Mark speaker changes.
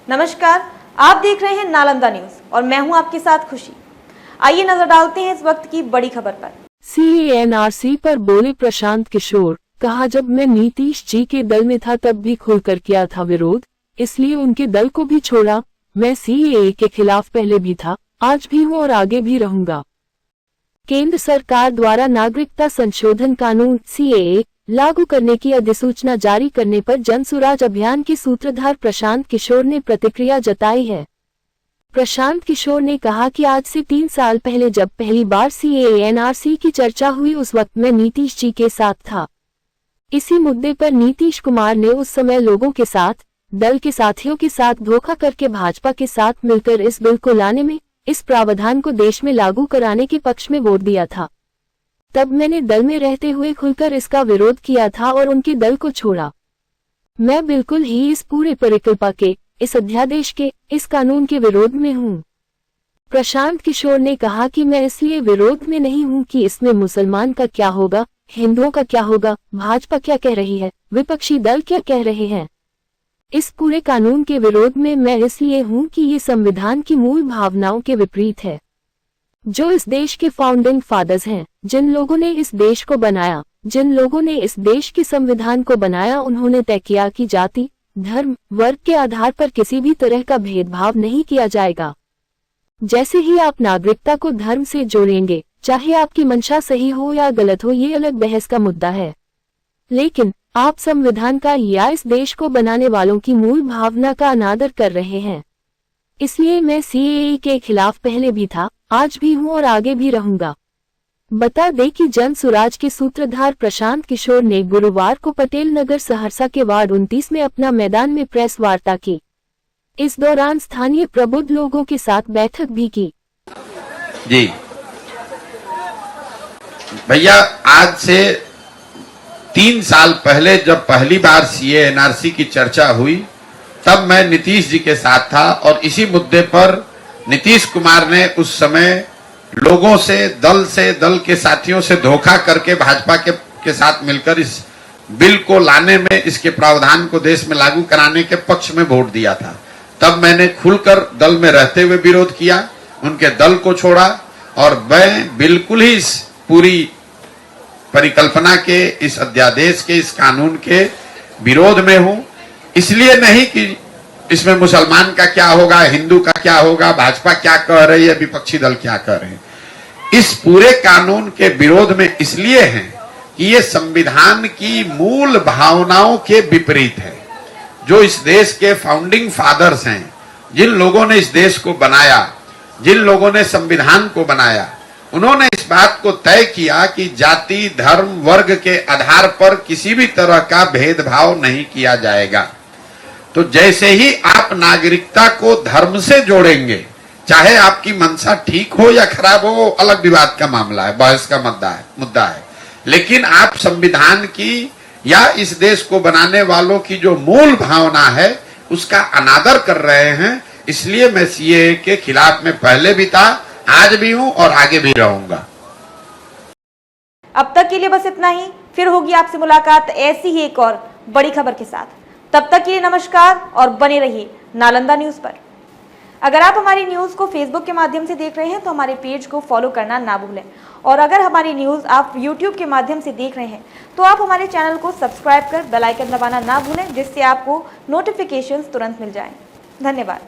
Speaker 1: नमस्कार, आप देख रहे हैं नालंदा न्यूज और मैं हूं आपके साथ खुशी। आइए नजर डालते हैं इस वक्त की बड़ी खबर पर।
Speaker 2: CANRC पर बोले प्रशांत किशोर, कहा जब मैं नीतीश जी के दल में था तब भी खुलकर किया था विरोध, इसलिए उनके दल को भी छोड़ा। मैं CAA के खिलाफ पहले भी था, आज भी हूँ और आगे भी रहूंगा। केंद्र सरकार द्वारा नागरिकता संशोधन कानून CAA लागू करने की अधिसूचना जारी करने पर जनसुराज अभियान के सूत्रधार प्रशांत किशोर ने प्रतिक्रिया जताई है। प्रशांत किशोर ने कहा कि आज से 3 साल पहले जब पहली बार CANRC की चर्चा हुई उस वक्त मैं नीतीश जी के साथ था। इसी मुद्दे पर नीतीश कुमार ने उस समय लोगों के साथ, दल के साथियों के साथ धोखा करके भाजपा के साथ मिलकर इस बिल को लाने में, इस प्रावधान को देश में लागू कराने के पक्ष में वोट दिया था। तब मैंने दल में रहते हुए खुलकर इसका विरोध किया था और उनके दल को छोड़ा। मैं बिल्कुल ही इस पूरे परिकल्पना के, इस अध्यादेश के, इस कानून के विरोध में हूँ। प्रशांत किशोर ने कहा कि मैं इसलिए विरोध में नहीं हूँ कि इसमें मुसलमान का क्या होगा, हिंदुओं का क्या होगा, भाजपा क्या कह रही है, विपक्षी दल क्या कह रहे हैं। इस पूरे कानून के विरोध में मैं इसलिए हूँ कि ये संविधान की मूल भावनाओं के विपरीत है। जो इस देश के फाउंडिंग फादर्स हैं, जिन लोगों ने इस देश को बनाया, जिन लोगों ने इस देश के संविधान को बनाया, उन्होंने तय किया कि जाति, धर्म, वर्ग के आधार पर किसी भी तरह का भेदभाव नहीं किया जाएगा। जैसे ही आप नागरिकता को धर्म से जोड़ेंगे, चाहे आपकी मंशा सही हो या गलत हो, ये अलग बहस का मुद्दा है, लेकिन आप संविधान का या इस देश को बनाने वालों की मूल भावना का अनादर कर रहे हैं। इसलिए मैं CAA के खिलाफ पहले भी था, आज भी हूं और आगे भी रहूंगा। बता दें कि जनसुराज के सूत्रधार प्रशांत किशोर ने गुरुवार को पटेल नगर सहरसा के वार्ड 29 में अपना मैदान में प्रेस वार्ता की। इस दौरान स्थानीय प्रबुद्ध लोगों के साथ बैठक भी की।
Speaker 3: जी भैया, आज से 3 साल पहले जब पहली बार CANRC की चर्चा हुई तब मैं नीतीश जी के साथ था और इसी मुद्दे पर नीतीश कुमार ने उस समय लोगों से, दल के साथियों से धोखा करके भाजपा के साथ मिलकर इस बिल को लाने में, इसके प्रावधान को देश में लागू कराने के पक्ष में वोट दिया था। तब मैंने खुलकर दल में रहते हुए विरोध किया, उनके दल को छोड़ा और मैं बिल्कुल ही इस पूरी परिकल्पना के, इस अध्यादेश के, इस कानून के विरोध में हूं। इसलिए नहीं कि इसमें मुसलमान का क्या होगा, हिंदू का क्या होगा, भाजपा क्या कह रही है, विपक्षी दल क्या कह रहे हैं। इस पूरे कानून के विरोध में इसलिए है कि ये संविधान की मूल भावनाओं के विपरीत है। जो इस देश के फाउंडिंग फादर्स हैं, जिन लोगों ने इस देश को बनाया, जिन लोगों ने संविधान को बनाया, उन्होंने इस बात को तय किया कि जाति, धर्म, वर्ग के आधार पर किसी भी तरह का भेदभाव नहीं किया जाएगा। तो जैसे ही आप नागरिकता को धर्म से जोड़ेंगे, चाहे आपकी मंशा ठीक हो या खराब हो, अलग विवाद का मामला है, बहस का मुद्दा है, लेकिन आप संविधान की या इस देश को बनाने वालों की जो मूल भावना है उसका अनादर कर रहे हैं। इसलिए मैं CAA के खिलाफ में पहले भी था, आज भी हूं और आगे भी रहूंगा।
Speaker 1: अब तक के लिए बस इतना ही, फिर होगी आपसे मुलाकात ऐसी ही एक और बड़ी खबर के साथ। तब तक के लिए नमस्कार और बने रहिए नालंदा न्यूज पर। अगर आप हमारी न्यूज को फेसबुक के माध्यम से देख रहे हैं तो हमारे पेज को फॉलो करना ना भूलें, और अगर हमारी न्यूज आप यूट्यूब के माध्यम से देख रहे हैं तो आप हमारे चैनल को सब्सक्राइब कर बेल आइकन दबाना ना भूलें, जिससे आपको नोटिफिकेशंस तुरंत मिल जाएं। धन्यवाद।